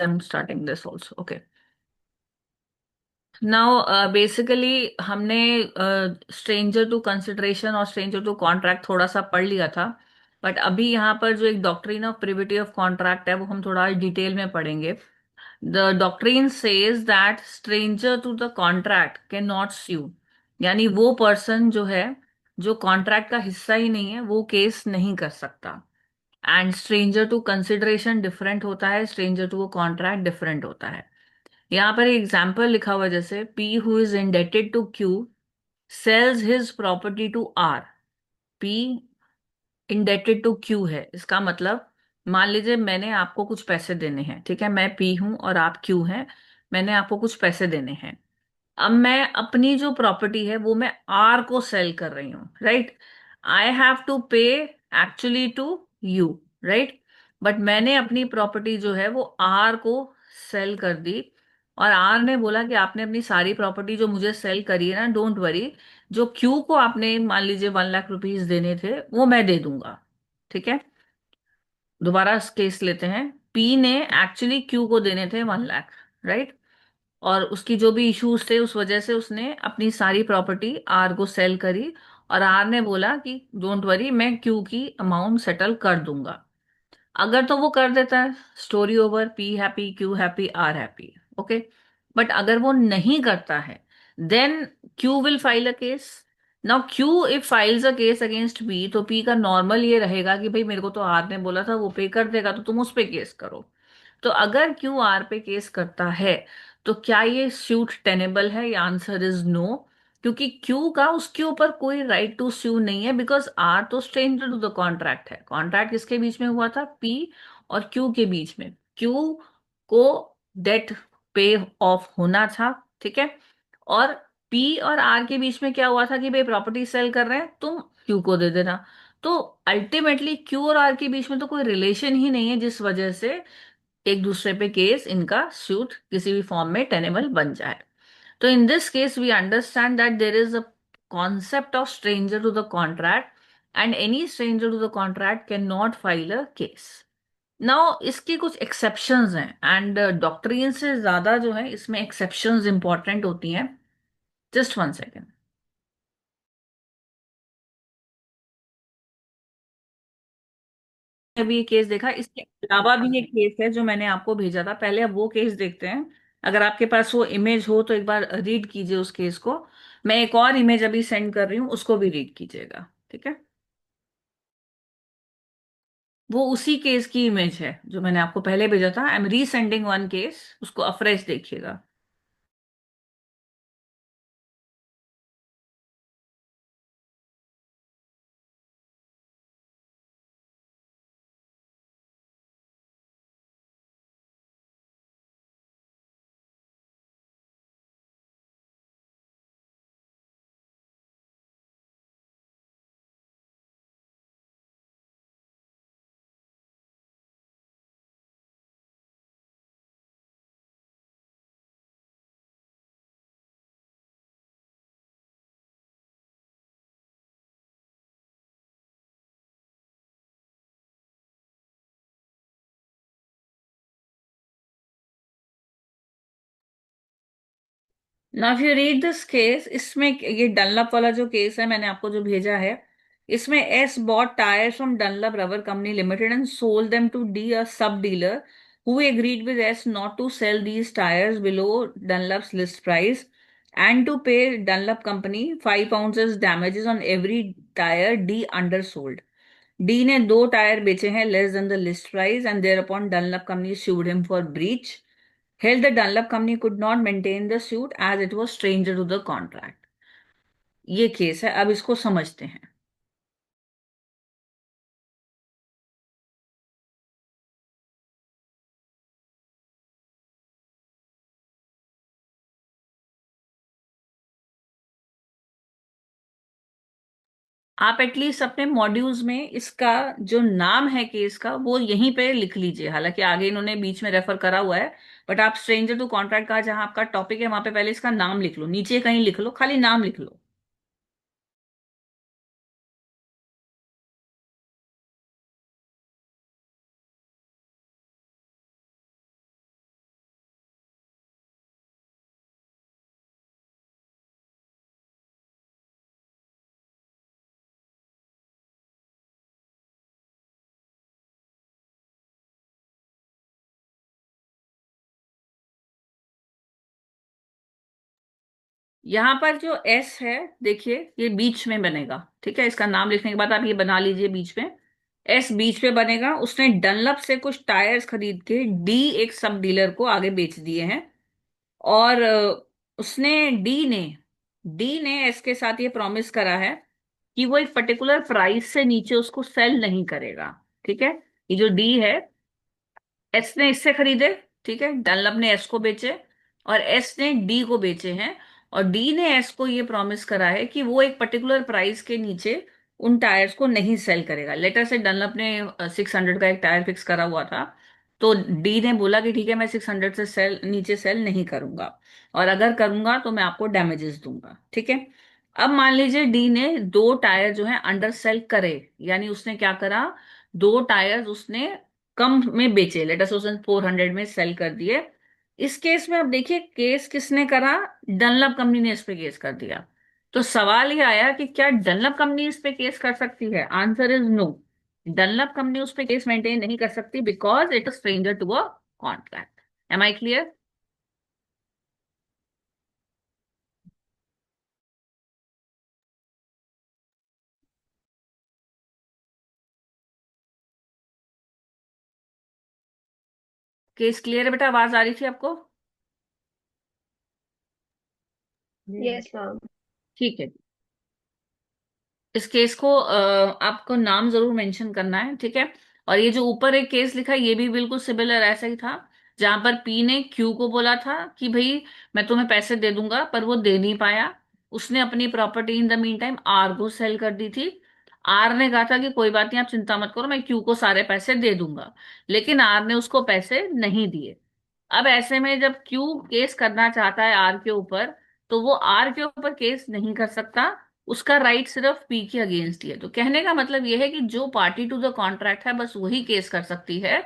I'm starting this also. Okay. Now basically हमने stranger to consideration और stranger to contract थोड़ा सा पढ़ लिया था. बट अभी यहाँ पर जो एक doctrine of privity of contract है वो हम थोड़ा डिटेल में पढ़ेंगे. The doctrine says that stranger to the contract can not sue. यानी वो पर्सन जो है, जो कॉन्ट्रैक्ट का हिस्सा ही नहीं है, वो केस नहीं कर सकता. And stranger to consideration different होता है, स्ट्रेंजर टू कॉन्ट्रैक्ट डिफरेंट होता है. यहाँ पर एग्जाम्पल लिखा हुआ है, जैसे P who is indebted to Q sells his property to R. P indebted to Q है, इसका मतलब मान लीजिए मैंने आपको कुछ पैसे देने हैं. ठीक है, मैं पी हूं और आप क्यू हैं. मैंने आपको कुछ पैसे देने हैं. अब मैं अपनी जो प्रॉपर्टी है वो मैं आर को सेल कर रही हूँ, right. I have to pay actually to you, right. But मैंने अपनी प्रॉपर्टी जो है वो आर को सेल कर दी. और आर ने बोला कि आपने अपनी सारी प्रॉपर्टी जो मुझे सेल करी है ना, डोंट वरी, जो क्यू को आपने मान लीजिए 1 लाख रुपीज देने थे वो मैं दे दूंगा. ठीक है, दोबारा केस लेते हैं. पी ने एक्चुअली क्यू को देने थे 1 लाख, राइट. और उसकी जो भी इश्यूज थे उस वजह से उसने अपनी सारी प्रॉपर्टी आर को सेल करी. और आर ने बोला कि डोंट वरी, मैं क्यू की अमाउंट सेटल कर दूंगा. अगर तो वो कर देता है, story over, P happy, Q happy, R happy. Okay. But अगर वो नहीं करता है, then Q will file a case. Now Q if files a case against P, तो पी का नॉर्मल ये रहेगा कि भाई मेरे को तो आर ने बोला था वो पे कर देगा, तो तुम उस पे केस करो. तो अगर क्यू आर पे केस करता है, तो क्या ये सूट टेनेबल है? ये आंसर इज नो. क्योंकि क्यू का उसके ऊपर कोई राइट टू स्यू नहीं है, बिकॉज आर तो स्ट्रेंजर टू द कॉन्ट्रैक्ट है. कॉन्ट्रैक्ट किसके बीच में हुआ था? पी और क्यू के बीच में. क्यू को डेट पे ऑफ होना था. ठीक है. और पी और आर के बीच में क्या हुआ था कि भाई प्रॉपर्टी सेल कर रहे हैं, तुम क्यू को दे देना. तो अल्टीमेटली क्यू और आर के बीच में तो कोई रिलेशन ही नहीं है, जिस वजह से एक दूसरे पे केस, इनका सूट किसी भी फॉर्म में टेनेबल बन जाए. तो in this case we understand that there is a concept of stranger to the contract, and any stranger to the contract can not file a case. Now इसकी कुछ exceptions हैं, and doctrine से ज्यादा जो है इसमें एक्सेप्शंस इंपॉर्टेंट होती हैं. Just 1 second. अभी ये केस देखा, इसके अलावा भी ये केस है जो मैंने आपको भेजा था पहले. अब वो केस देखते हैं. अगर आपके पास वो इमेज हो तो एक बार रीड कीजिए उस केस को. मैं एक और इमेज अभी सेंड कर रही हूँ, उसको भी रीड कीजिएगा. ठीक है. वो उसी केस की इमेज है जो मैंने आपको पहले भेजा था. आई एम रीसेंडिंग वन केस, उसको अफ्रेश देखिएगा. Now if you read this case, इसमें ये डनलप वाला जो केस है मैंने आपको जो भेजा है, इसमें S bought tyres from Dunlop Rubber Company Limited and sold them to D a sub dealer who agreed with S not to sell these tires below Dunlop's list price and to pay Dunlop company £5 as damages on every tire D undersold. D ने दो tyre बेचे हैं less than the list price, and thereupon Dunlop company sued him for breach. Held the Dunlop company could not maintain the suit as it was stranger to the contract. ये case है, अब इसको समझते हैं. आप at least अपने modules में इसका जो नाम है केस का वो यहीं पे लिख लीजिए. हालांकि आगे इन्होंने बीच में रेफर करा हुआ है, बट आप स्ट्रेंजर टू कॉन्ट्रैक्ट का जहां आपका टॉपिक है वहां पे पहले इसका नाम लिख लो. नीचे कहीं लिख लो, खाली नाम लिख लो. यहाँ पर जो एस है, देखिए ये बीच में बनेगा, ठीक है, इसका नाम लिखने के बाद आप ये बना लीजिए बीच में। एस बीच में बनेगा। उसने डनलप से कुछ टायर्स खरीद के डी एक सब डीलर को आगे बेच दिए हैं। और उसने डी ने एस के साथ ये प्रॉमिस करा है कि वो एक पर्टिकुलर प्राइस से नीचे उसको सेल नहीं करेगा। ठीक है, ये जो डी है, एस ने इससे खरीदे, ठीक है, डनलप ने एस को बेचे और एस ने डी को बेचे हैं। और डी ने एस को ये प्रॉमिस करा है कि वो एक पर्टिकुलर प्राइस के नीचे उन टायर्स को नहीं सेल करेगा। लेटर से डनलप ने 600 का एक टायर फिक्स करा हुआ था, तो डी ने बोला कि ठीक है, मैं 600 से सेल नीचे सेल नहीं करूंगा, और अगर करूंगा तो मैं आपको डैमेजेस दूंगा। ठीक है, अब मान लीजिए डी ने दो टायर जो है अंडर सेल करे, यानी उसने क्या करा, दो टायर्स उसने कम में बेचे, लेट अस उसने 400 में सेल कर दिए। इस केस में अब देखिए केस किसने करा, डनलप कंपनी ने इस पे केस कर दिया। तो सवाल ये आया कि क्या डनलप कंपनी इस पे केस कर सकती है? Answer is no. Dunlop company उस पे केस मेंटेन नहीं कर सकती because it is stranger to a contract. Am I clear? Case clear है बेटा? आवाज आ रही थी आपको? Yes ma'am. ठीक है। इस केस को आपको नाम जरूर मेंशन करना है, ठीक है। और ये जो ऊपर एक केस लिखा है ये भी बिल्कुल सिमिलर ऐसा ही था, जहां पर पी ने क्यू को बोला था कि भाई मैं तुम्हें पैसे दे दूंगा, पर वो दे नहीं पाया। उसने अपनी property in the meantime R को सेल कर दी थी। आर ने कहा था कि कोई बात नहीं, आप चिंता मत करो, मैं क्यू को सारे पैसे दे दूंगा। लेकिन आर ने उसको पैसे नहीं दिए। अब ऐसे में जब क्यू केस करना चाहता है आर के ऊपर, तो वो आर के ऊपर केस नहीं कर सकता। उसका राइट सिर्फ पी के अगेंस्ट ही है। तो कहने का मतलब यह है कि जो पार्टी टू द कॉन्ट्रैक्ट है बस वही केस कर सकती है।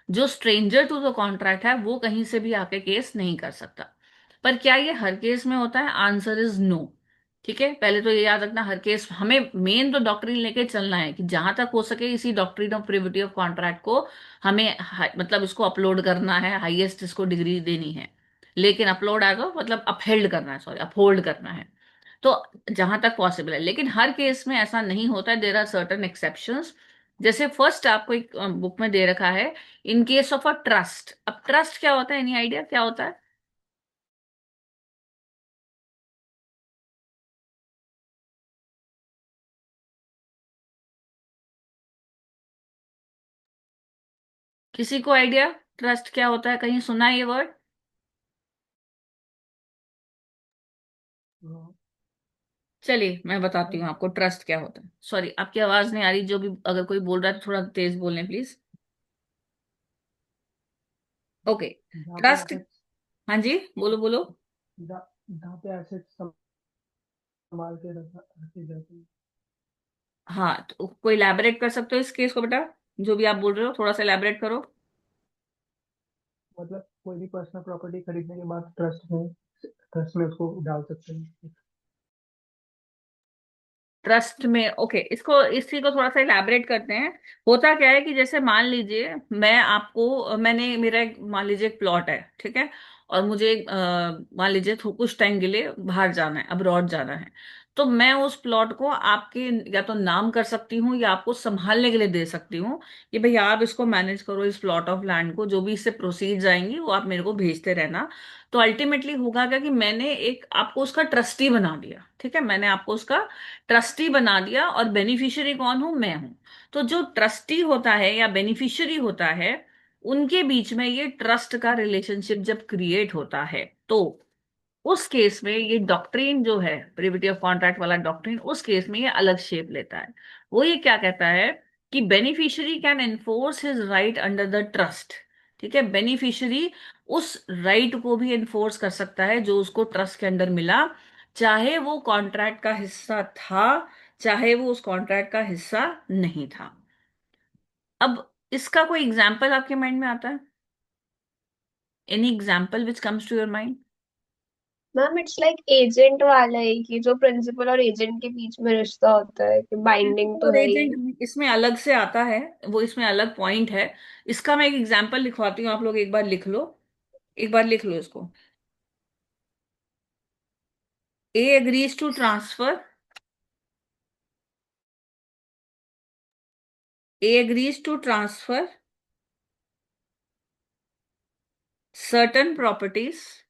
जो स्ट्रेंजर टू द कॉन्ट्रैक्ट है वो कहीं से भी आके केस नहीं कर सकता। पर क्या ये हर केस में होता है? Answer is no. ठीक है, पहले तो ये याद रखना, हर केस हमें मेन तो डॉक्ट्रिन लेके चलना है कि जहां तक हो सके इसी doctrine of privity of contract को हमें मतलब इसको अपलोड करना है, हाईएस्ट इसको डिग्री देनी है। लेकिन अपलोड आएगा मतलब अपहेल्ड करना है, सॉरी अपहोल्ड करना है। तो जहां तक पॉसिबल है, लेकिन हर केस में ऐसा नहीं होता है, देर आर सर्टन एक्सेप्शंस। जैसे फर्स्ट आपको एक बुक में दे रखा है, in case of a trust. अब ट्रस्ट क्या होता है? एनी आइडिया क्या होता है? किसी को आइडिया ट्रस्ट क्या होता है? कहीं सुना है ये वर्ड? चलिए मैं बताती हूँ आपको ट्रस्ट क्या होता है। सॉरी आपकी आवाज नहीं आ रही, जो भी अगर कोई बोल रहा है तो थोड़ा तेज बोलने प्लीज। ओके। जहाँ पे ट्रस्ट। एसेट्स हाँ जी, बोलो बोलो। जहाँ पे एसेट्स संभाल के रखे जाते हैं। हाँ, तो कोई इलैबोरेट कर सकते हो इस केस को बेटा? जो भी आप बोल रहे हो थोड़ा सा इलैबोरेट करो। मतलब कोई भी पर्सनल प्रॉपर्टी खरीदने के बाद ट्रस्ट में उसको डाल सकते हैं। ट्रस्ट में, ओके, इसको इसी को थोड़ा सा इलैबोरेट करते हैं। होता क्या है कि जैसे मान लीजिए मैं आपको, मैंने मेरा मान लीजिए एक प्लॉट है, ठीक है, और मुझे मान लीजिए कुछ टाइम के लिए बाहर जाना है, अब्रॉड जाना है। तो मैं उस प्लॉट को आपके या तो नाम कर सकती हूँ या आपको संभालने के लिए दे सकती हूँ कि भाई आप इसको मैनेज करो, इस प्लॉट ऑफ लैंड को, जो भी इससे प्रोसीड्स आएंगी वो आप मेरे को भेजते रहना। तो अल्टीमेटली होगा क्या कि मैंने एक आपको उसका ट्रस्टी बना दिया, ठीक है, मैंने आपको उसका ट्रस्टी बना दिया, और बेनिफिशियरी कौन हूं? मैं हूं। तो जो ट्रस्टी होता है या बेनिफिशियरी होता है, उनके बीच में ये ट्रस्ट का रिलेशनशिप जब क्रिएट होता है, तो उस केस में ये डॉक्ट्रिन जो है, प्रिविटी ऑफ कॉन्ट्रैक्ट वाला डॉक्ट्रिन, उस केस में ये अलग शेप लेता है। वो ये क्या कहता है कि beneficiary can enforce his right under the trust. ठीक है, बेनिफिशियरी उस राइट को भी एनफोर्स कर सकता है जो उसको ट्रस्ट के अंदर मिला, चाहे वो कॉन्ट्रैक्ट का हिस्सा था, चाहे वो उस कॉन्ट्रैक्ट का हिस्सा नहीं था। अब इसका कोई एग्जाम्पल आपके माइंड में आता है? Any example which comes to your mind? Ma'am it's like agent वाला है कि जो प्रिंसिपल और एजेंट के बीच में रिश्ता होता है कि बाइंडिंग तो और है ही। एजेंट इसमें अलग से आता है, वो इसमें अलग पॉइंट है। इसका मैं एक एग्जांपल लिखवाती हूँ, आप लोग एक बार लिख लो, एक बार लिख लो इसको। A agrees to transfer, A agrees to transfer certain properties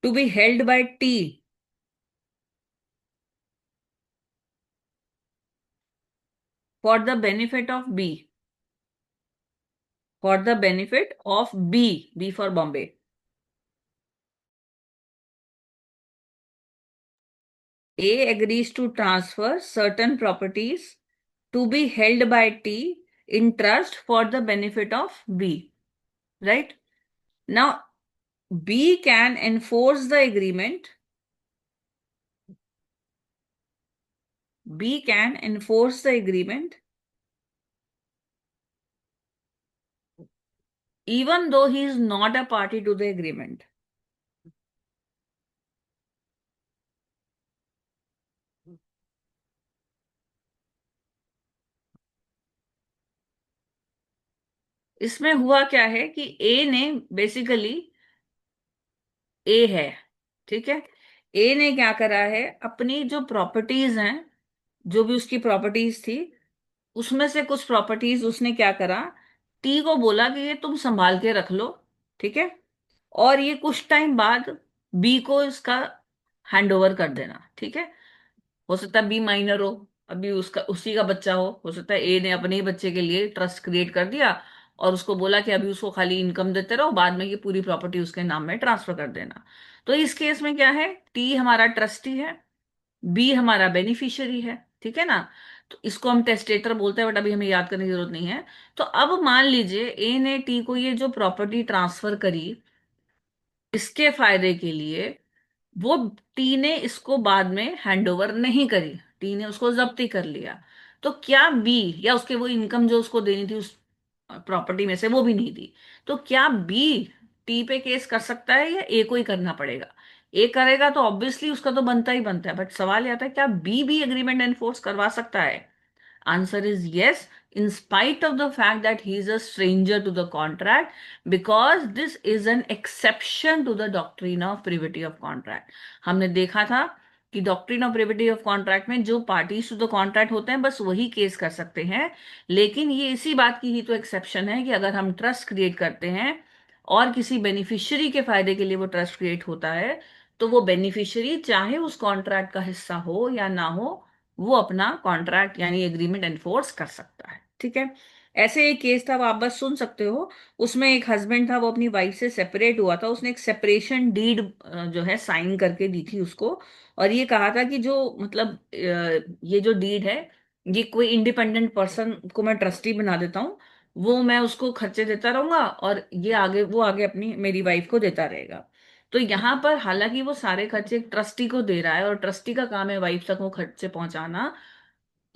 to be held by T for the benefit of B, for the benefit of B, B for Bombay. A agrees to transfer certain properties to be held by T in trust for the benefit of B, right? Now, B can enforce the agreement. B can enforce the agreement even though he is not a party to the agreement. इसमें हुआ क्या है कि ए ने basically, ए है, ठीक है, ए ने क्या करा है, अपनी जो प्रॉपर्टीज हैं, जो भी उसकी प्रॉपर्टीज थी, उसमें से कुछ प्रॉपर्टीज उसने क्या करा, टी को बोला कि ये तुम संभाल के रख लो, ठीक है, और ये कुछ टाइम बाद बी को इसका हैंड ओवर कर देना, ठीक है। हो सकता है बी माइनर हो, अभी उसका उसी का बच्चा हो सकता है ए ने अपने ही बच्चे के लिए ट्रस्ट क्रिएट कर दिया और उसको बोला कि अभी उसको खाली इनकम देते रहो, बाद में ये पूरी प्रॉपर्टी उसके नाम में ट्रांसफर कर देना। तो इस केस में क्या है, टी हमारा ट्रस्टी है, बी हमारा बेनिफिशियरी है, ठीक है ना। तो इसको हम टेस्टेटर बोलते हैं, बट अभी हमें याद करने की जरूरत नहीं है। तो अब मान लीजिए ए ने टी को ये जो प्रॉपर्टी ट्रांसफर करी, इसके फायदे के लिए वो टी ने इसको बाद में हैंडओवर नहीं करी, टी ने उसको जब्ती कर लिया। तो क्या बी, या उसके वो इनकम जो उसको देनी थी उस प्रॉपर्टी में से वो भी नहीं दी, तो क्या बी टी पे केस कर सकता है या ए को ही करना पड़ेगा? ए करेगा तो ऑब्वियसली उसका तो बनता ही बनता है, बट सवाल ये आता है क्या बी भी एग्रीमेंट एनफोर्स करवा सकता है? Answer is yes, in spite of the fact that he is a stranger to the contract, because this is an exception to the doctrine of privity of contract. हमने देखा था कि doctrine of privity of contract में जो parties to the contract होते हैं बस वही केस कर सकते हैं, लेकिन ये इसी बात की ही तो एक्सेप्शन है कि अगर हम ट्रस्ट क्रिएट करते हैं और किसी बेनिफिशियरी के फायदे के लिए वो ट्रस्ट क्रिएट होता है, तो वो बेनिफिशियरी चाहे उस कॉन्ट्रैक्ट का हिस्सा हो या ना हो, वो अपना कॉन्ट्रैक्ट यानी एग्रीमेंट एनफोर्स कर सकता है, ठीक है। ऐसे एक केस था, वो आप बस सुन सकते हो। उसमें एक हस्बैंड था, वो अपनी वाइफ से सेपरेट हुआ था, उसने एक सेपरेशन डीड जो है साइन करके दी थी उसको, और ये कहा था कि जो मतलब ये जो डीड है, ये कोई इंडिपेंडेंट पर्सन को मैं ट्रस्टी बना देता हूँ, वो मैं उसको खर्चे देता रहूंगा और ये आगे वो आगे अपनी मेरी वाइफ को देता रहेगा। तो यहाँ पर हालांकि वो सारे खर्चे एक ट्रस्टी को दे रहा है और ट्रस्टी का काम है वाइफ तक वो खर्चे पहुंचाना।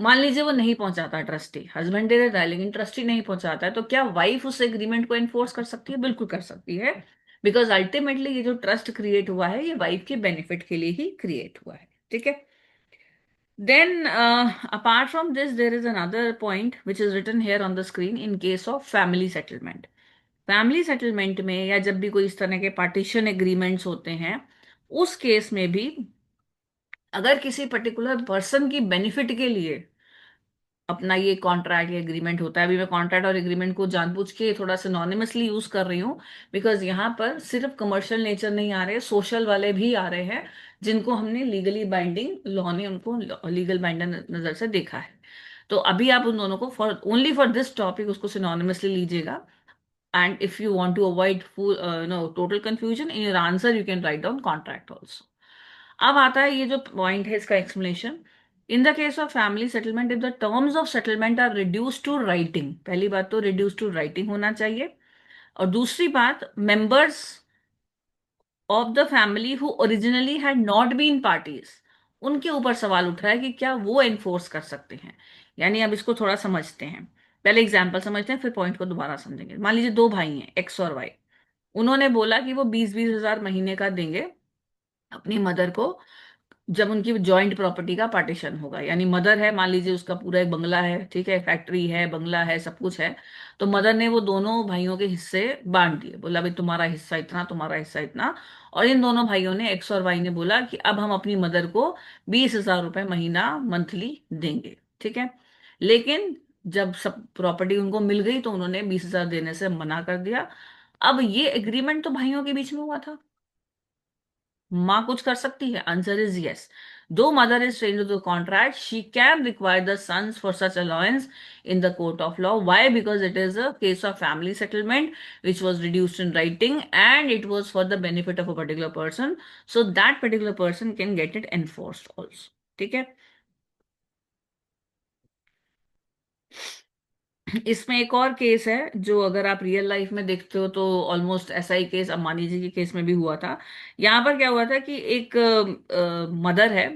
मान लीजिए वो नहीं पहुंचाता, ट्रस्टी हस्बैंड दे देता है लेकिन ट्रस्टी नहीं पहुंचाता है, तो क्या वाइफ उस एग्रीमेंट को एनफोर्स कर सकती है? बिल्कुल कर सकती है, बिकॉज अल्टीमेटली ये जो ट्रस्ट क्रिएट हुआ है ये वाइफ के बेनिफिट के लिए ही क्रिएट हुआ है, ठीक है। Then, apart from this, there is another point which is written here on the screen in case of family settlement. Family settlement में या जब भी कोई इस तरह के पार्टीशन एग्रीमेंट्स होते हैं, उस केस में भी अगर किसी पर्टिकुलर पर्सन की बेनिफिट के लिए अपना ये कॉन्ट्रैक्ट या एग्रीमेंट होता है, अभी मैं कॉन्ट्रैक्ट और एग्रीमेंट को जानबूझ के थोड़ा सिनोनिमसली यूज कर रही हूँ, बिकॉज यहाँ पर सिर्फ कमर्शियल नेचर नहीं आ रहे, सोशल वाले भी आ रहे हैं जिनको हमने लीगली बाइंडिंग लॉ ने उनको लीगल बाइंडिंग नजर से देखा है। तो अभी आप उन दोनों को for only for this topic उसको सिनोनिमसली लीजिएगा, and if you want to avoid full total confusion in your answer you can write down contract also. अब आता है ये जो पॉइंट है इसका explanation. In the case of family settlement, if the terms of settlement are reduce to writing, पहली बात तो रिड्यूस टू राइटिंग होना चाहिए, और दूसरी बात members of the family who originally had not been parties, उनके ऊपर सवाल उठ रहा है कि क्या वो एनफोर्स कर सकते हैं। यानी अब इसको थोड़ा समझते हैं, पहले एग्जाम्पल समझते हैं फिर पॉइंट को दोबारा समझेंगे। मान लीजिए दो भाई हैं, एक्स और वाई, उन्होंने बोला कि वो 20-20 हजार महीने का देंगे अपनी मदर को जब उनकी जॉइंट प्रॉपर्टी का पार्टीशन होगा, यानी मदर है, मान लीजिए उसका पूरा एक बंगला है, ठीक है, फैक्ट्री है, बंगला है, सब कुछ है। तो मदर ने वो दोनों भाइयों के हिस्से बांट दिए, बोला भाई तुम्हारा हिस्सा इतना, तुम्हारा हिस्सा इतना। और इन दोनों भाइयों ने, एक्स और वाई ने, बोला कि अब हम अपनी मदर को 20,000 रुपये महीना मंथली देंगे, ठीक है। लेकिन जब सब प्रॉपर्टी उनको मिल गई तो उन्होंने 20,000 देने से मना कर दिया। अब ये एग्रीमेंट तो भाइयों के बीच में हुआ था, माँ कुछ कर सकती है? Answer is yes. Though mother is stranger to the contract, she can require the sons for such allowance in the court of law. Why? Because it is a case of family settlement which was reduced in writing and it was for the benefit of a particular person, so that particular person can get it enforced also, ठीक है। इसमें एक और case है जो अगर आप real life में देखते हो तो ऑलमोस्ट ऐसा ही केस अंबानी जी के केस में भी हुआ था। यहाँ पर क्या हुआ था कि एक मदर है,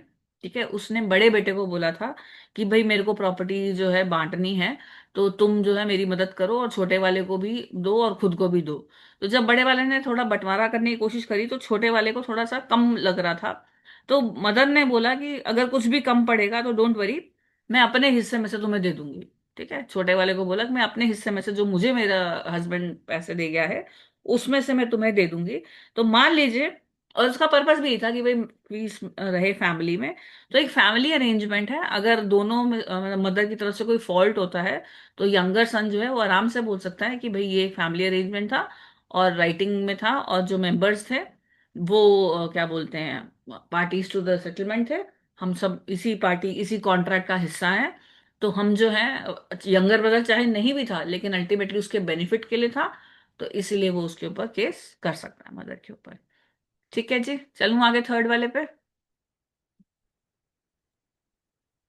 ठीक है, उसने बड़े बेटे को बोला था कि भाई मेरे को प्रॉपर्टी जो है बांटनी है, तो तुम जो है मेरी मदद करो और छोटे वाले को भी दो और खुद को भी दो। तो जब बड़े वाले ने थोड़ा बंटवारा करने की कोशिश करी तो छोटे वाले को थोड़ा सा कम लग रहा था। तो मदर ने बोला कि अगर कुछ भी कम पड़ेगा तो डोंट वरी, मैं अपने हिस्से में से तुम्हें दे दूंगी, ठीक है। छोटे वाले को बोला कि मैं अपने हिस्से में से जो मुझे मेरा हस्बैंड पैसे दे गया है उसमें से मैं तुम्हें दे दूंगी। तो मान लीजिए, और उसका पर्पस भी यही था कि भाई पीस रहे फैमिली में। तो एक फैमिली अरेंजमेंट है, अगर दोनों मदर की तरफ से कोई फॉल्ट होता है तो यंगर सन जो है वो आराम से बोल सकता है कि भाई ये फैमिली अरेंजमेंट था और राइटिंग में था, और जो मेंबर्स थे वो क्या बोलते हैं, पार्टीज टू द सेटलमेंट थे, हम सब इसी पार्टी इसी कॉन्ट्रैक्ट का हिस्सा है। तो हम जो है, यंगर ब्रदर चाहे नहीं भी था लेकिन अल्टीमेटली उसके बेनिफिट के लिए था, तो इसीलिए वो उसके ऊपर केस कर सकता है, मदर के ऊपर। ठीक है जी, चलूं आगे थर्ड वाले पे।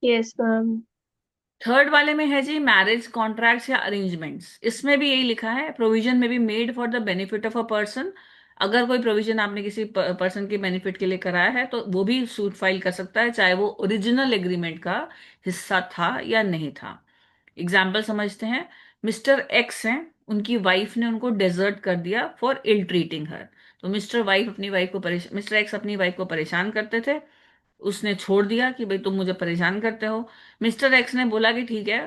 Yes ma'am. थर्ड वाले में है जी मैरिज कॉन्ट्रैक्ट्स या अरेंजमेंट्स। इसमें भी यही लिखा है, प्रोविजन में be made for the benefit of a person. अगर कोई प्रोविजन आपने किसी पर्सन के बेनिफिट के लिए कराया है तो वो भी सूट फाइल कर सकता है, चाहे वो ओरिजिनल एग्रीमेंट का हिस्सा था या नहीं था। एग्जाम्पल समझते हैं। मिस्टर एक्स हैं, उनकी वाइफ ने उनको डेजर्ट कर दिया फॉर इल ट्रीटिंग हर। तो मिस्टर एक्स अपनी वाइफ को परेशान करते थे, उसने छोड़ दिया कि भाई तुम मुझे परेशान करते हो। मिस्टर एक्स ने बोला कि ठीक है,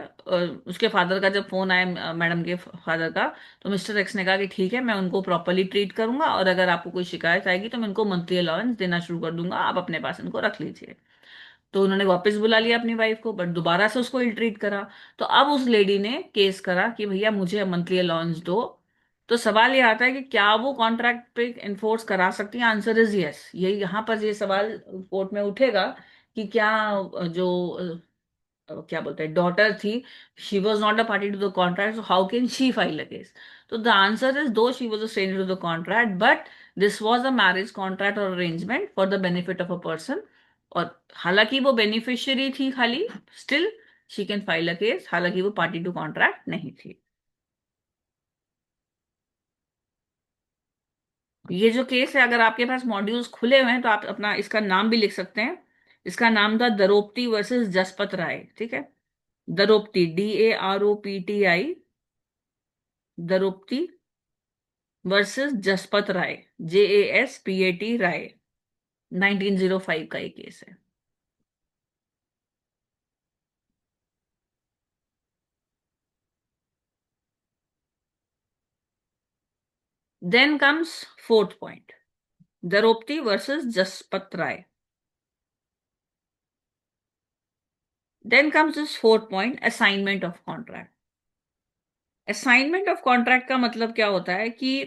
उसके फादर का जब फोन आया, मैडम के फादर का, तो मिस्टर एक्स ने कहा कि ठीक है मैं उनको प्रॉपरली ट्रीट करूंगा और अगर आपको कोई शिकायत आएगी तो मैं उनको मंथली अलाउंस देना शुरू कर दूंगा, आप अपने पास इनको रख लीजिए। तो उन्होंने वापस बुला लिया अपनी वाइफ को, बट दोबारा से उसको इल ट्रीट करा। तो अब उस लेडी ने केस करा कि भैया मुझे मंथली अलाउंस दो। तो सवाल ये आता है कि क्या वो कॉन्ट्रैक्ट पे इन्फोर्स करा सकती है? Answer is yes. ये यहाँ पर ये सवाल कोर्ट में उठेगा कि क्या जो क्या बोलते हैं डॉटर थी, she was not a party to the contract, so how can she file a case? तो the answer is though she was a stranger to the contract but this was a marriage contract और arrangement for the benefit of a person. और हालांकि वो beneficiary थी खाली, still she can file a case, हालांकि वो party to contract नहीं थी। ये जो केस है, अगर आपके पास मॉड्यूल्स खुले हुए हैं तो आप अपना इसका नाम भी लिख सकते हैं। इसका नाम था द्रौपदी वर्सेस जसपत राय, ठीक है। Draupadi, DAROPTI, Draupadi versus Jaspat Rai, JASPAT Rai. 1905 का ये केस है। Then comes fourth point, Draupadi versus Jaspat Rai. Then comes this fourth point, assignment of contract. Assignment of contract का मतलब क्या होता है कि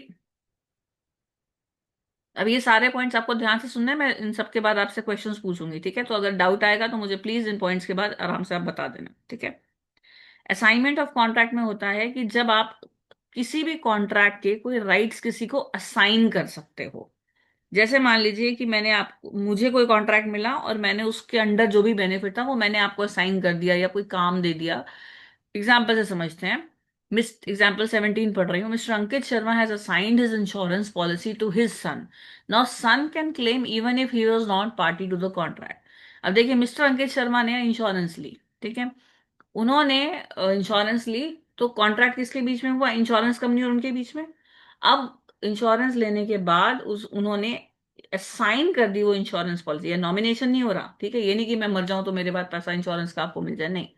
अब ये सारे पॉइंट्स आपको ध्यान से सुनने हैं, मैं इन सब के बाद आपसे क्वेश्चंस पूछूंगी, ठीक है। तो अगर डाउट आएगा तो मुझे प्लीज इन पॉइंट्स के बाद आराम से आप बता देना, ठीक है। असाइनमेंट ऑफ कॉन्ट्रैक्ट में होता है कि जब आप किसी भी कॉन्ट्रैक्ट के कोई राइट्स किसी को असाइन कर सकते हो। जैसे मान लीजिए कि मुझे कोई कॉन्ट्रैक्ट मिला और मैंने उसके अंडर जो भी बेनिफिट था वो मैंने आपको असाइन कर दिया या कोई काम दे दिया। एग्जाम्पल से समझते हैं। मिस एग्जाम्पल 17 पढ़ रही हूँ। Mister Ankit Sharma has assigned his insurance policy to his son. Now son can claim even if he was not party to the contract. अब देखिए, मिस्टर अंकित शर्मा ने इंश्योरेंस ली, ठीक है, उन्होंने इंश्योरेंस ली, तो कॉन्ट्रैक्ट किसके बीच में हुआ? इंश्योरेंस कंपनी और उनके बीच में। अब इंश्योरेंस लेने के बाद उस उन्होंने असाइन कर दी वो इंश्योरेंस पॉलिसी, या नॉमिनेशन नहीं हो रहा, ठीक है, ये नहीं कि मैं मर जाऊं तो मेरे बाद पैसा इंश्योरेंस का आपको मिल जाए, नहीं,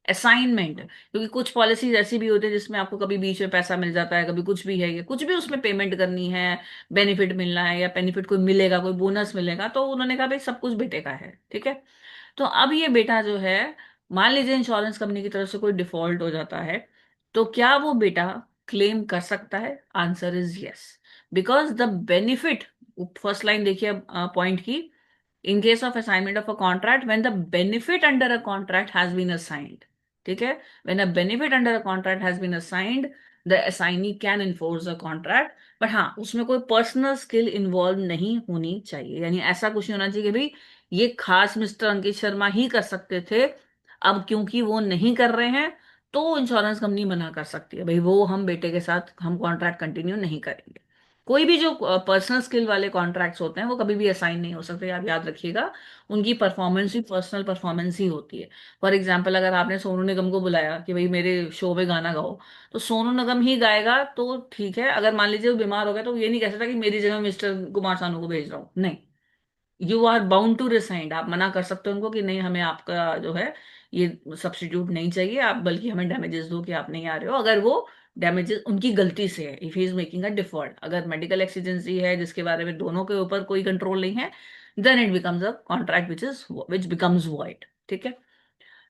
असाइनमेंट। क्योंकि कुछ पॉलिसीज ऐसी भी होती है जिसमें आपको कभी बीच में पैसा मिल जाता है, कभी कुछ भी है, या कुछ भी उसमें पेमेंट करनी है, बेनिफिट मिलना है, या बेनिफिट कोई मिलेगा, कोई बोनस मिलेगा, तो उन्होंने कहा भाई सब कुछ बेटे का है, ठीक है। तो अब ये बेटा जो है, मान लीजिए इंश्योरेंस कंपनी की तरफ से कोई डिफॉल्ट हो जाता है, तो क्या वो बेटा क्लेम कर सकता है? Answer is yes, because the benefit, first line देखिए पॉइंट की, in case of assignment of a contract when the benefit under a contract has been assigned, ठीक है, when a benefit under a contract has been assigned, the assignee can enforce the contract, but हाँ उसमें कोई personal skill involve नहीं होनी चाहिए, यानी ऐसा कुछ नहीं होना चाहिए कि भाई ये खास मिस्टर अंकित शर्मा ही कर सकते थे, अब क्योंकि वो नहीं कर रहे हैं तो इंश्योरेंस कंपनी मना कर सकती है, भाई वो हम बेटे के साथ हम कॉन्ट्रैक्ट कंटिन्यू नहीं करेंगे। कोई भी जो पर्सनल स्किल वाले कॉन्ट्रैक्ट्स होते हैं वो कभी भी असाइन नहीं हो सकते, आप याद रखिएगा, उनकी परफॉर्मेंस ही पर्सनल परफॉर्मेंस ही होती है। फॉर एग्जाम्पल, अगर आपने सोनू निगम को बुलाया कि भाई मेरे शो में गाना गाओ, तो सोनू निगम ही गाएगा तो ठीक है, अगर मान लीजिए वो बीमार हो गया तो वो ये नहीं कह सकता कि मेरी जगह मिस्टर कुमार सानू को भेज रहा हूँ, नहीं, you are bound to resigned, आप मना कर सकते हो उनको कि नहीं हमें आपका जो है ये सब्स्टिट्यूट नहीं चाहिए, आप बल्कि हमें डैमेजेस दो कि आप नहीं आ रहे हो, अगर वो डैमेजेस उनकी गलती से है, if he is making a default, अगर मेडिकल एक्सीडेंसी है जिसके बारे में दोनों के ऊपर कोई कंट्रोल नहीं है, then it becomes a contract which becomes void, ठीक है।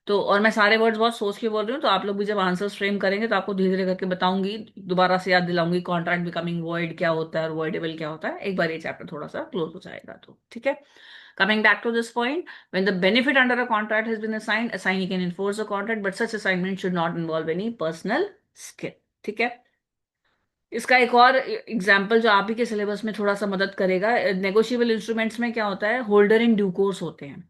तो और मैं सारे वर्ड्स बहुत सोच के बोल रही हूँ, तो आप लोग भी जब आंसर्स फ्रेम करेंगे तो आपको धीरे धीरे करके बताऊंगी, दोबारा से याद दिलाऊंगी कॉन्ट्रैक्ट बिकमिंग वॉइड क्या होता है और वॉइडेबल क्या होता है, एक बार ये चैप्टर थोड़ा सा क्लोज हो जाएगा तो, ठीक है। Coming back to this point, when the benefit under a contract has been assigned, assignee can enforce the contract, but such assignment should not involve any personal skill, ठीक है। इसका एक और एग्जाम्पल जो आप ही के सिलेबस में थोड़ा सा मदद करेगा, नेगोशिएबल इंस्ट्रूमेंट्स में क्या होता है, होल्डर इन ड्यू कोर्स होते हैं।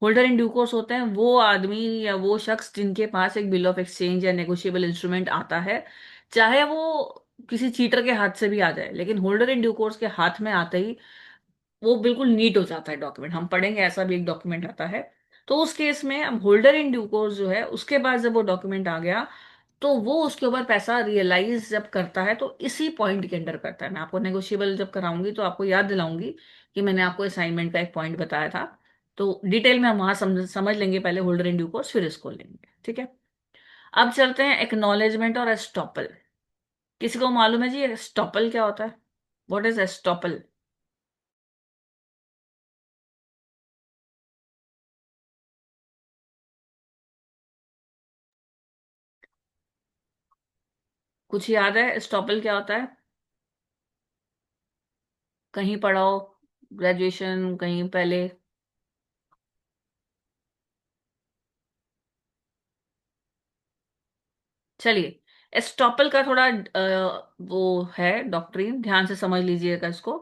होल्डर इन ड्यू कोर्स होते हैं वो आदमी या वो शख्स जिनके पास एक बिल ऑफ एक्सचेंज या नेगोशिएबल इंस्ट्रूमेंट आता है, चाहे वो किसी चीटर के हाथ से भी आ जाए, लेकिन होल्डर इन ड्यू कोर्स के हाथ में आते ही वो बिल्कुल नीट हो जाता है डॉक्यूमेंट, हम पढ़ेंगे ऐसा भी एक डॉक्यूमेंट आता है। तो उस केस में अब होल्डर इन ड्यू कोर्स जो है उसके बाद जब वो डॉक्यूमेंट आ गया, तो वो उसके ऊपर पैसा रियलाइज जब करता है तो इसी पॉइंट के अंडर करता है। मैं आपको नेगोशिएबल जब कराऊंगी तो आपको याद दिलाऊंगी कि मैंने आपको असाइनमेंट का एक पॉइंट बताया था, तो डिटेल में हम वहां समझ लेंगे, पहले होल्डर इन ड्यू कोर्स फिर इसको लेंगे, ठीक है। अब चलते हैं एक्नॉलेजमेंट और एस्टॉपल। किसी को मालूम है जी एस्टॉपल क्या होता है? What is estoppel? कुछ याद है एस्टॉपल क्या होता है? कहीं पढ़ाओ, ग्रेजुएशन कहीं पहले। चलिए, एस्टॉपल का थोड़ा वो है डॉक्ट्रिन, ध्यान से समझ लीजिएगा इसको।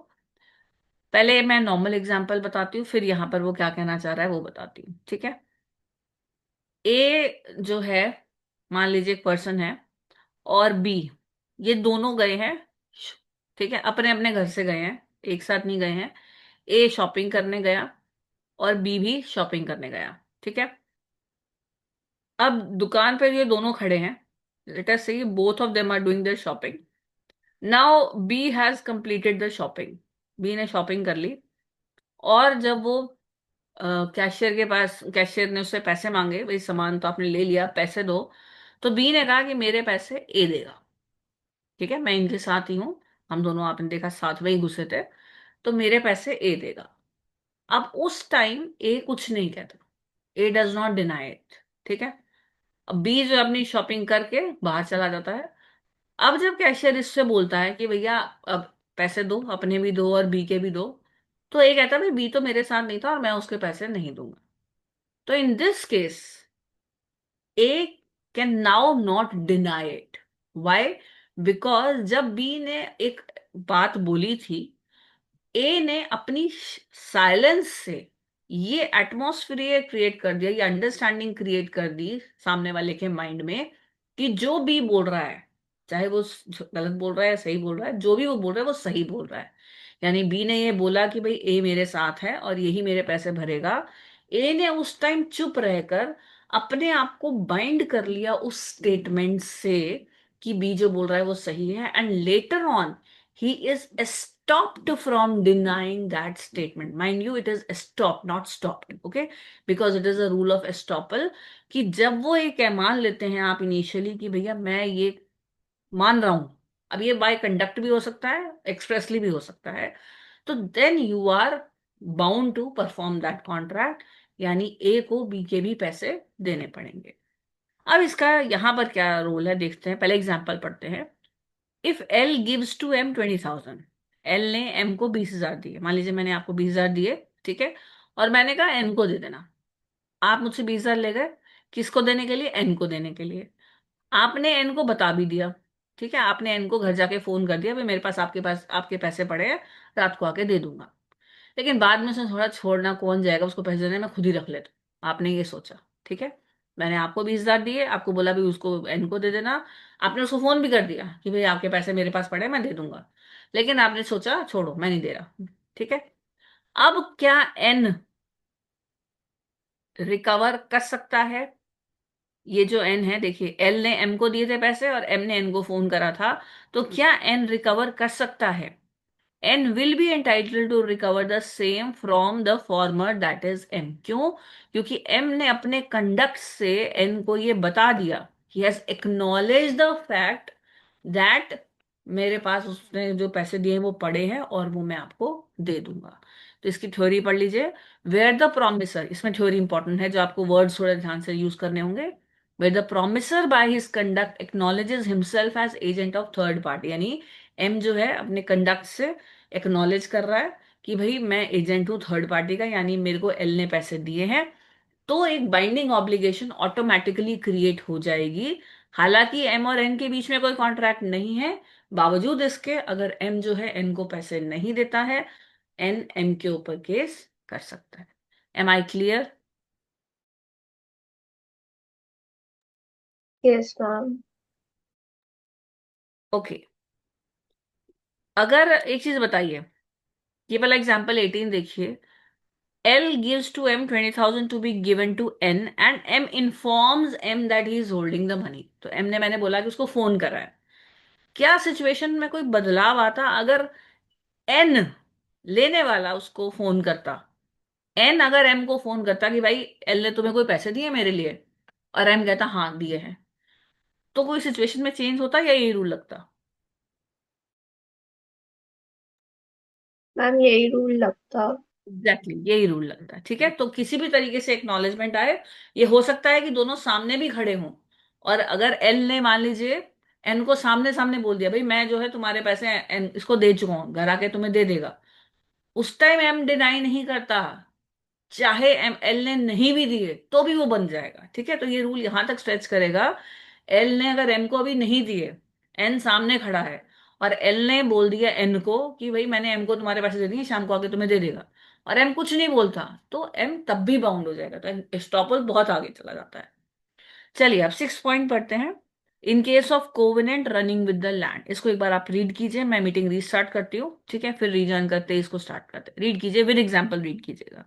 पहले मैं नॉर्मल एग्जांपल बताती हूँ, फिर यहाँ पर वो क्या कहना चाह रहा है वो बताती हूँ, ठीक है। ए जो है, मान लीजिए एक पर्सन है, और बी, ये दोनों गए हैं, ठीक है, अपने अपने घर से गए हैं, एक साथ नहीं गए हैं। ए शॉपिंग करने गया और बी भी शॉपिंग करने गया, ठीक है। अब दुकान पर ये दोनों खड़े हैं, let us say both of them are doing their shopping. Now B has completed the shopping, B ने शॉपिंग कर ली, और जब वो कैशियर के पास, कैशियर ने उससे पैसे मांगे, भाई सामान तो आपने ले लिया पैसे दो, तो बी ने कहा कि मेरे पैसे ए देगा, ठीक है, मैं इनके साथ ही हूं, हम दोनों आपने देखा साथ में ही घुसे थे, तो मेरे पैसे ए देगा। अब उस टाइम ए कुछ नहीं कहता, ए डज नॉट डिनाई इट, ठीक है। अब बी जो अपनी शॉपिंग करके बाहर चला जाता है। अब जब कैशियर इससे बोलता है कि भैया अब पैसे दो, अपने भी दो और बी के भी दो, तो ये कहता है भाई बी तो मेरे साथ नहीं था और मैं उसके पैसे नहीं दूंगा। तो in this case A can now not deny it. Why? Because जब बी ने एक बात बोली थी, ए ने अपनी साइलेंस से ये एटमॉस्फेयर क्रिएट कर दिया, ये अंडरस्टैंडिंग क्रिएट कर दी सामने वाले के माइंड में कि जो भी बोल रहा है, चाहे वो गलत बोल रहा है या सही बोल रहा है, जो भी वो बोल रहा है वो सही बोल रहा है। यानी बी ने ये बोला कि भाई ए मेरे साथ है और यही मेरे पैसे भरेगा, ए ने उस टाइम चुप रहकर अपने आप को बाइंड कर लिया उस स्टेटमेंट से कि बी जो बोल रहा है वो सही है, and later on he is stopped from denying that statement. Mind you, it is stopped, not stopped, okay? Because it is a rule of estoppel कि जब वो ये कह मान लेते हैं आप इनिशियली कि भैया मैं ये मान रहा हूं, अब ये बाय कंडक्ट भी हो सकता है, एक्सप्रेसली भी हो सकता है, तो then you are bound to perform that contract, यानी ए को बी के भी पैसे देने पड़ेंगे। अब इसका यहां पर क्या रोल है देखते हैं, पहले एग्जांपल पढ़ते हैं। If L gives to M 20,000, L ने एम को 20,000 दिए, मान लीजिए मैंने आपको 20,000 दिए, ठीक है, और मैंने कहा एन को दे देना। आप मुझसे 20,000 ले गए, किसको देने के लिए? एन को देने के लिए। आपने एन को बता भी दिया, ठीक है, आपने एन को घर जाके फोन कर दिया, भाई मेरे पास आपके पैसे पड़े हैं, रात को आके दे दूंगा। लेकिन बाद में उसने थोड़ा छोड़ना, कौन जाएगा उसको पैसे देने, मैं खुद ही रख लेता हूँ, आपने ये सोचा, ठीक है। मैंने आपको 20,000 दिए, आपको बोला भी उसको एन को दे देना, आपने उसको फोन भी कर दिया कि भाई आपके पैसे मेरे पास पड़े हैं, मैं दे दूंगा, लेकिन आपने सोचा छोड़ो मैं नहीं दे रहा, ठीक है। अब क्या एन रिकवर कर सकता है? ये जो एन है, देखिए एल ने एम को दिए थे पैसे और एम ने एन को फोन करा था, तो क्या एन रिकवर कर सकता है? N will be entitled to recover the same from the former that is M. क्यों? क्योंकि एम ने अपने कंडक्ट से एन को ये बता दिया, he has acknowledge the fact that मेरे पास उसने जो पैसे दिए हैं वो पड़े हैं और वो मैं आपको दे दूंगा। तो इसकी थ्योरी पढ़ लीजिए। वेयर द प्रोमिसर, इसमें थ्योरी इंपॉर्टेंट है, जो आपको वर्ड्स थोड़े ध्यान से यूज करने होंगे। Where the promisor by his conduct acknowledges himself as agent of third party, यानी एम जो है अपने कंडक्ट से एक्नॉलेज कर रहा है कि भाई मैं एजेंट हूं थर्ड पार्टी का, यानी मेरे को एल ने पैसे दिए हैं, तो एक बाइंडिंग ऑब्लिगेशन ऑटोमेटिकली क्रिएट हो जाएगी। हालांकि एम और एन के बीच में कोई कॉन्ट्रैक्ट नहीं है, बावजूद इसके अगर एम जो है एन को पैसे नहीं देता है, एन एम के ऊपर केस कर सकता है। Am I clear? Yes ma'am. Okay. अगर एक चीज बताइए, ये वाला एग्जाम्पल 18 देखिए। L gives to M 20,000 to be given to N and M informs M that he is holding the money। तो M ने, मैंने बोला कि उसको फोन करा है। क्या सिचुएशन में कोई बदलाव आता अगर N लेने वाला उसको फोन करता? N अगर M को फोन करता कि भाई L ने तुम्हें कोई पैसे दिए मेरे लिए, और M कहता हाँ दिए हैं, तो कोई सिचुएशन में चेंज होता या यही रूल लगता? मैम यही रूल लगता। एग्जैक्टली यही रूल लगता है, ठीक है। तो किसी भी तरीके से एक्नॉलेजमेंट आए, ये हो सकता है कि दोनों सामने भी खड़े हों, और अगर एल ने मान लीजिए एन को सामने सामने बोल दिया भाई मैं जो है तुम्हारे पैसे एन इसको दे चुका हूं, घर आके तुम्हें दे देगा, उस टाइम एम डिनाई नहीं करता, चाहे एम एल ने नहीं भी दिए तो भी वो बन जाएगा, ठीक है। तो ये रूल यहां तक स्ट्रेच करेगा। एल ने अगर एम को अभी नहीं दिए, एन सामने खड़ा है, और एल ने बोल दिया एन को कि भाई मैंने एम को तुम्हारे पैसे दे दिए, शाम को आके तुम्हें दे देगा, और एम कुछ नहीं बोलता, तो एम तब भी बाउंड हो जाएगा, तो एस्टॉपल बहुत आगे चला जाता है। चलिए अब 6 पॉइंट पढ़ते हैं। In case of covenant running with the land, इसको एक बार आप रीड कीजिए, मैं मीटिंग रीस्टार्ट करती हूँ, ठीक है, फिर रीजॉइन करते हैं, इसको स्टार्ट करते हैं। रीड कीजिए, विद एग्जाम्पल रीड कीजिएगा।